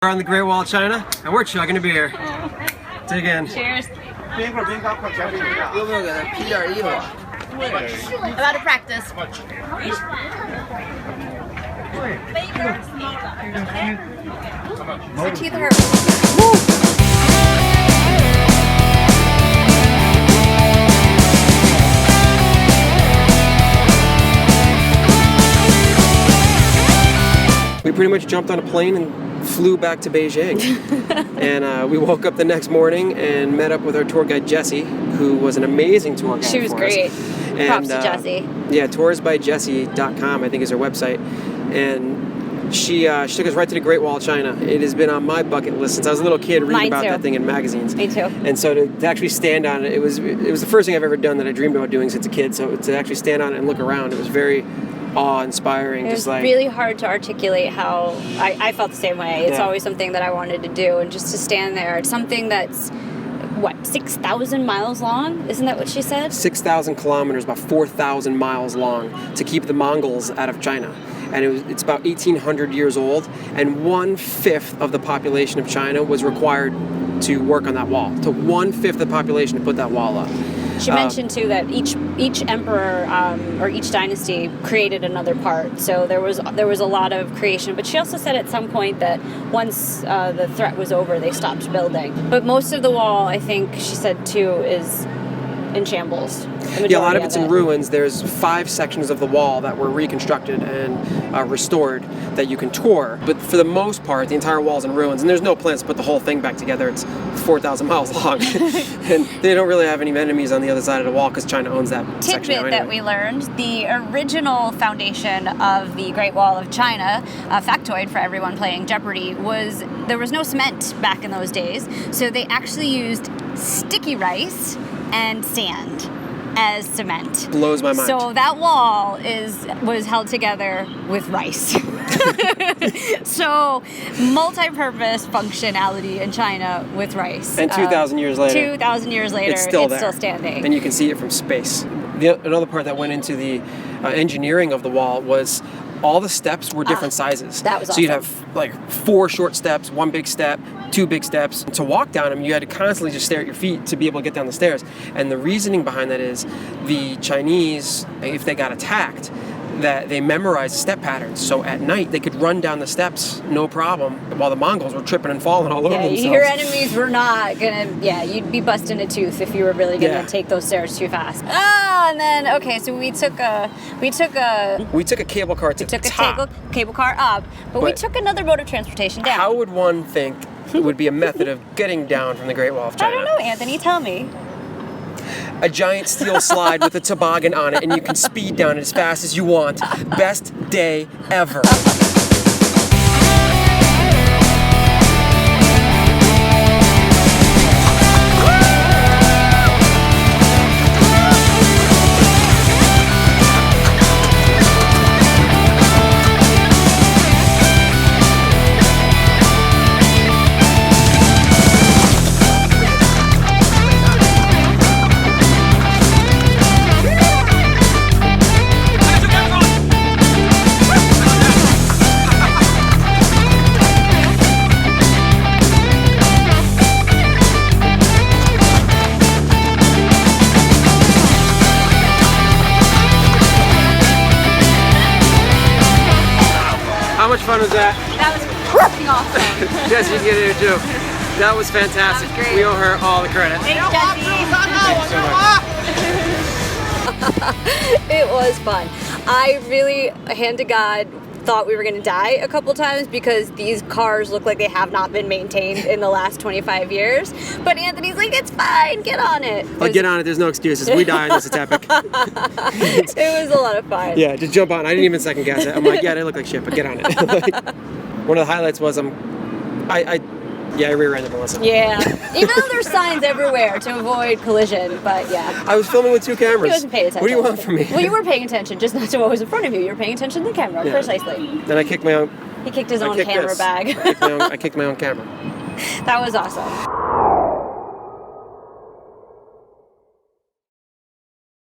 We're on the Great Wall of China, and we're chugging a beer. Dig in. Cheers. 冰棍儿冰糕快全冰了，有没有给他披件衣服啊？ About to practice. My teeth hurt. We pretty much jumped on a plane and flew back to Beijing. And we woke up the next morning and met up with our tour guide Jessie, who was an amazing tour guide. She was great. And, Props to Jessie. Yeah, toursbyjessie.com I think is her website. And she took us right to the Great Wall of China. It has been on my bucket list since I was a little kid reading about that thing in magazines. Me too. And so to actually stand on it, it was the first thing I've ever done that I dreamed about doing since a kid. So to actually stand on it and look around, it was very awe-inspiring. It was really hard to articulate how I felt the same way. It's always something that I wanted to do, and just to stand there. It's something that's, what, 6,000 miles long? Isn't that what she said? 6,000 kilometers, about 4,000 miles long, to keep the Mongols out of China. And it's about 1,800 years old, and 1/5 of the population of China was required to work on that wall. To 1/5 of the population to put that wall up. She mentioned too that each emperor or each dynasty created another part, so there was a lot of creation. But she also said at some point that once the threat was over, they stopped building. But most of the wall, I think she said too, is in shambles. Yeah, a lot of it's in ruins. There's 5 sections of the wall that were reconstructed and restored that you can tour. But for the most part, the entire wall's in ruins, and there's no plans to put the whole thing back together. It's 4,000 miles long. And they don't really have any enemies on the other side of the wall because China owns that section now anyway. Tidbit that we learned, the original foundation of the Great Wall of China, a factoid for everyone playing Jeopardy, was there was no cement back in those days, so they actually used sticky rice and sand as cement. Blows my mind. So that wall was held together with rice. So multi-purpose functionality in China with rice. And 2,000 years later. 2,000 years later, it's still standing. And you can see it from space. Another part that went into the engineering of the wall was all the steps were different sizes. That was awesome. So you'd have like 4 short steps, 1 big step, 2 big steps. And to walk down them, you had to constantly just stare at your feet to be able to get down the stairs. And the reasoning behind that is the Chinese, if they got attacked, that they memorized step patterns. So at night, they could run down the steps, no problem, while the Mongols were tripping and falling all over themselves. Your enemies were not gonna, you'd be busting a tooth if you were really gonna take those stairs too fast. And then, okay, so we took a cable car to the top. Cable car up, but we took another mode of transportation down. How would one think it would be a method of getting down from the Great Wall of China? I don't know, Anthony, tell me. A giant steel slide with a toboggan on it, and you can speed down it as fast as you want. Best day ever. How much fun was that? That was freaking awesome. Jess, you can get in here too. That was fantastic. That was great. We owe her all the credit. Thanks, Jessie. It was fun. I really, hand to God, thought we were going to die a couple times because these cars look like they have not been maintained in the last 25 years. But Anthony's like, it's fine, get on it. Like, get on it, there's no excuses. We die on this, it's epic. It was a lot of fun. Yeah, just jump on. I didn't even second guess it. I'm like, yeah, they look like shit, but get on it. One of the highlights was I rear-ended Melissa. Yeah, even though there's signs everywhere to avoid collision, but yeah. I was filming with 2 cameras. He wasn't paying attention. What do you want from me? Well, you were paying attention, just not to what was in front of you. You were paying attention to the camera, precisely. Then I kicked my own... He kicked his own camera bag. I kicked my own camera. That was awesome.